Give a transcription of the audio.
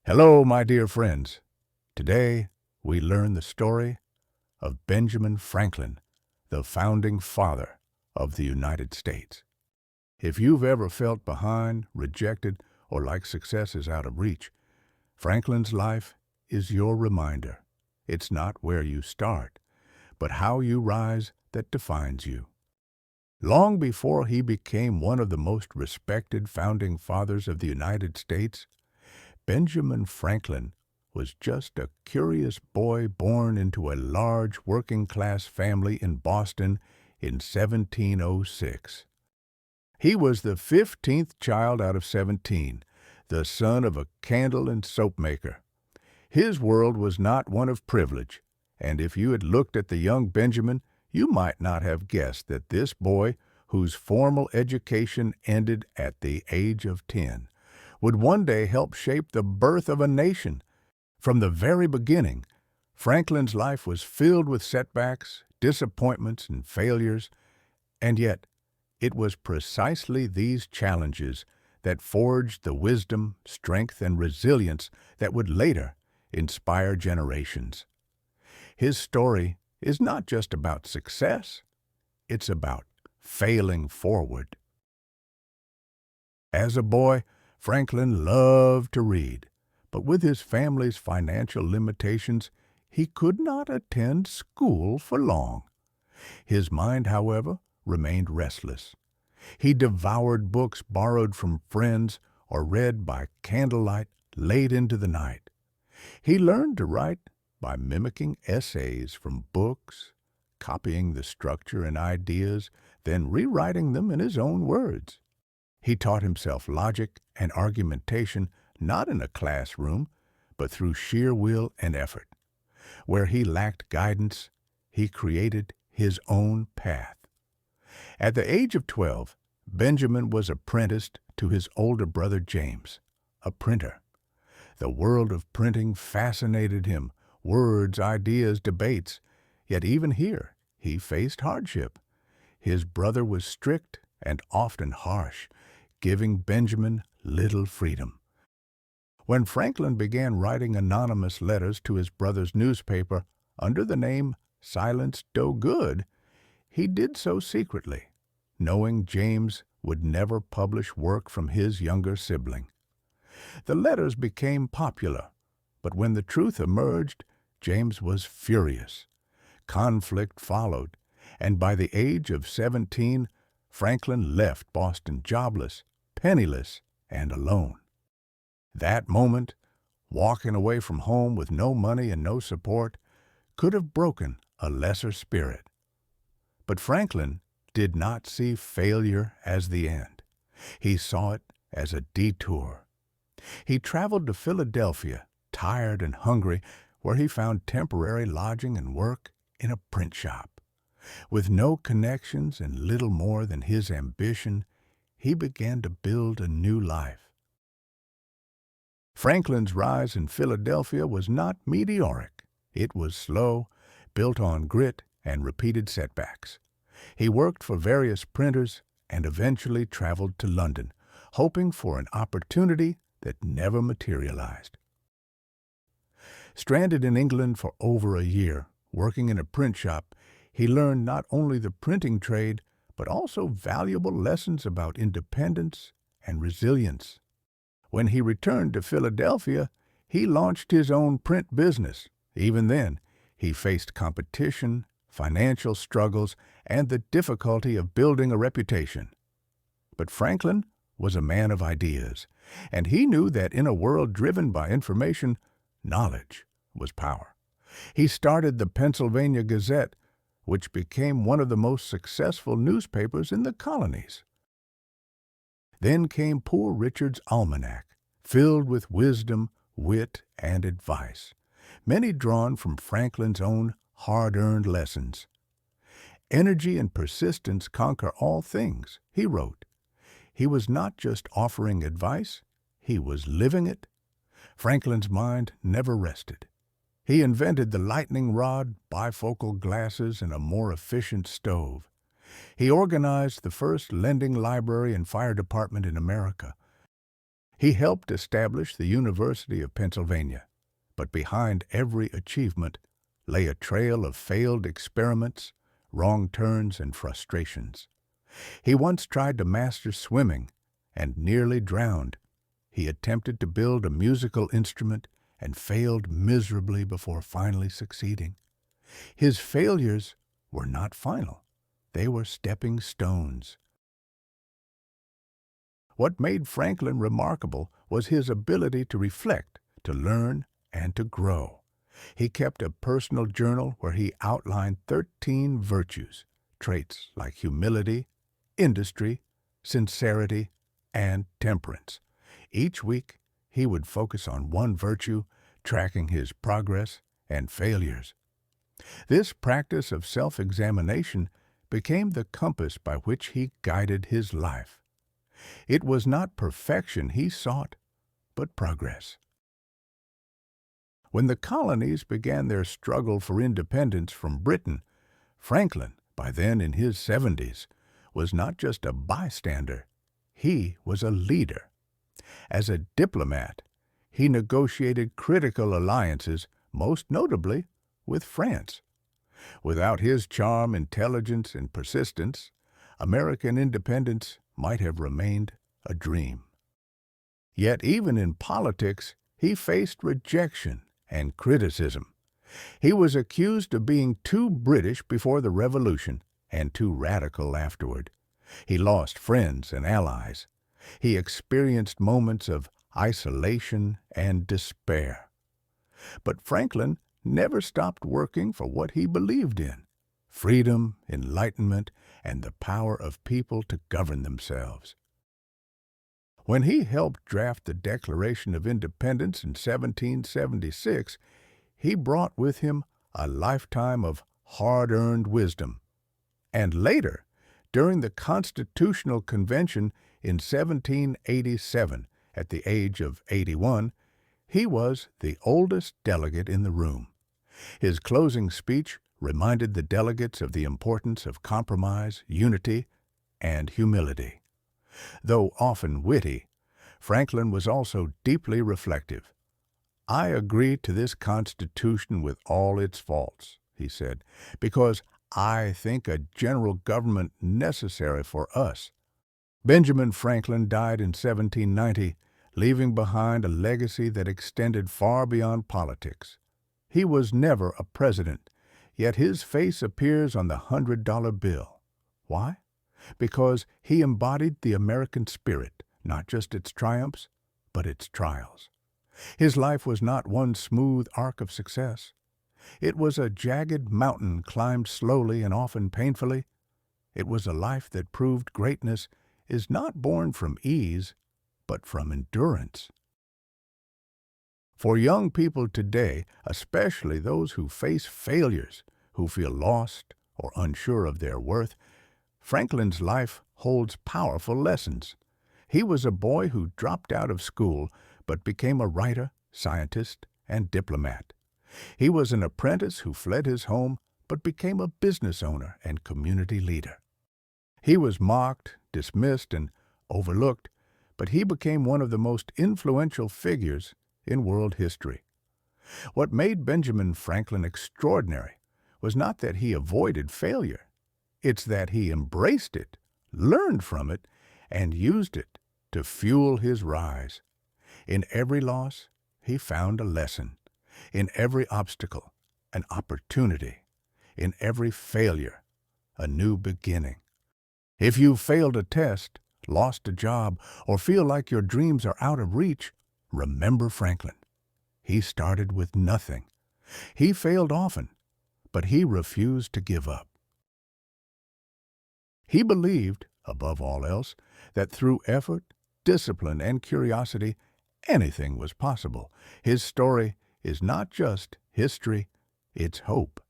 Hello, my dear friends. Today, we learn the story of Benjamin Franklin, the founding father of the United States. If you've ever felt behind, rejected, or like success is out of reach, Franklin's life is your reminder. It's not where you start, but how you rise that defines you. Long before he became one of the most respected founding fathers of the United States, Benjamin Franklin was just a curious boy born into a large working-class family in Boston in 1706. He was the 15th child out of 17, the son of a candle and soap maker. His world was not one of privilege, and if you had looked at the young Benjamin, you might not have guessed that this boy, whose formal education ended at the age of 10, would one day help shape the birth of a nation. From the very beginning, Franklin's life was filled with setbacks, disappointments, and failures, and yet it was precisely these challenges that forged the wisdom, strength, and resilience that would later inspire generations. His story is not just about success, it's about failing forward. As a boy, Franklin loved to read, but with his family's financial limitations, he could not attend school for long. His mind, however, remained restless. He devoured books borrowed from friends or read by candlelight late into the night. He learned to write by mimicking essays from books, copying the structure and ideas, then rewriting them in his own words. He taught himself logic and argumentation not in a classroom, but through sheer will and effort. Where he lacked guidance, he created his own path. At the age of 12, Benjamin was apprenticed to his older brother James, a printer. The world of printing fascinated him, words, ideas, debates, yet even here he faced hardship. His brother was strict and often harsh, giving Benjamin little freedom. When Franklin began writing anonymous letters to his brother's newspaper under the name Silence Do Good, he did so secretly, knowing James would never publish work from his younger sibling. The letters became popular, but when the truth emerged, James was furious. Conflict followed, and by the age of 17, Franklin left Boston jobless, penniless, and alone. That moment, walking away from home with no money and no support, could have broken a lesser spirit. But Franklin did not see failure as the end. He saw it as a detour. He traveled to Philadelphia, tired and hungry, where he found temporary lodging and work in a print shop. With no connections and little more than his ambition, he began to build a new life. Franklin's rise in Philadelphia was not meteoric. It was slow, built on grit and repeated setbacks. He worked for various printers and eventually traveled to London, hoping for an opportunity that never materialized. Stranded in England for over a year, working in a print shop, he learned not only the printing trade, but also valuable lessons about independence and resilience. When he returned to Philadelphia, he launched his own print business. Even then, he faced competition, financial struggles, and the difficulty of building a reputation. But Franklin was a man of ideas, and he knew that in a world driven by information, knowledge was power. He started the Pennsylvania Gazette, which became one of the most successful newspapers in the colonies. Then came Poor Richard's Almanac, filled with wisdom, wit, and advice, many drawn from Franklin's own hard-earned lessons. Energy and persistence conquer all things, he wrote. He was not just offering advice, he was living it. Franklin's mind never rested. He invented the lightning rod, bifocal glasses, and a more efficient stove. He organized the first lending library and fire department in America. He helped establish the University of Pennsylvania, but behind every achievement lay a trail of failed experiments, wrong turns, and frustrations. He once tried to master swimming and nearly drowned. He attempted to build a musical instrument and failed miserably before finally succeeding. His failures were not final. They were stepping stones. What made Franklin remarkable was his ability to reflect, to learn, and to grow. He kept a personal journal where he outlined 13 virtues, traits like humility, industry, sincerity, and temperance. Each week, he would focus on one virtue, tracking his progress and failures. This practice of self-examination became the compass by which he guided his life. It was not perfection he sought, but progress. When the colonies began their struggle for independence from Britain, Franklin, by then in his 70s, was not just a bystander, he was a leader. As a diplomat, he negotiated critical alliances, most notably with France. Without his charm, intelligence, and persistence, American independence might have remained a dream. Yet even in politics, he faced rejection and criticism. He was accused of being too British before the Revolution and too radical afterward. He lost friends and allies. He experienced moments of isolation and despair. But Franklin never stopped working for what he believed in: freedom, enlightenment, and the power of people to govern themselves. When he helped draft the Declaration of Independence in 1776, he brought with him a lifetime of hard-earned wisdom. And later, during the Constitutional Convention in 1787, at the age of 81, he was the oldest delegate in the room. His closing speech reminded the delegates of the importance of compromise, unity, and humility. Though often witty, Franklin was also deeply reflective. "I agree to this Constitution with all its faults," he said, "because I think a general government necessary for us." Benjamin Franklin died in 1790, leaving behind a legacy that extended far beyond politics. He was never a president, yet his face appears on the $100 bill. Why? Because he embodied the American spirit, not just its triumphs, but its trials. His life was not one smooth arc of success. It was a jagged mountain climbed slowly and often painfully. It was a life that proved greatness is not born from ease, but from endurance. For young people today, especially those who face failures, who feel lost or unsure of their worth, Franklin's life holds powerful lessons. He was a boy who dropped out of school but became a writer, scientist, and diplomat. He was an apprentice who fled his home but became a business owner and community leader. He was mocked, dismissed, and overlooked, but he became one of the most influential figures in world history. What made Benjamin Franklin extraordinary was not that he avoided failure. It's that he embraced it, learned from it, and used it to fuel his rise. In every loss, he found a lesson. In every obstacle, an opportunity. In every failure, a new beginning. If you failed a test, lost a job, or feel like your dreams are out of reach, remember Franklin. He started with nothing. He failed often, but he refused to give up. He believed, above all else, that through effort, discipline, and curiosity, anything was possible. His story is not just history, it's hope.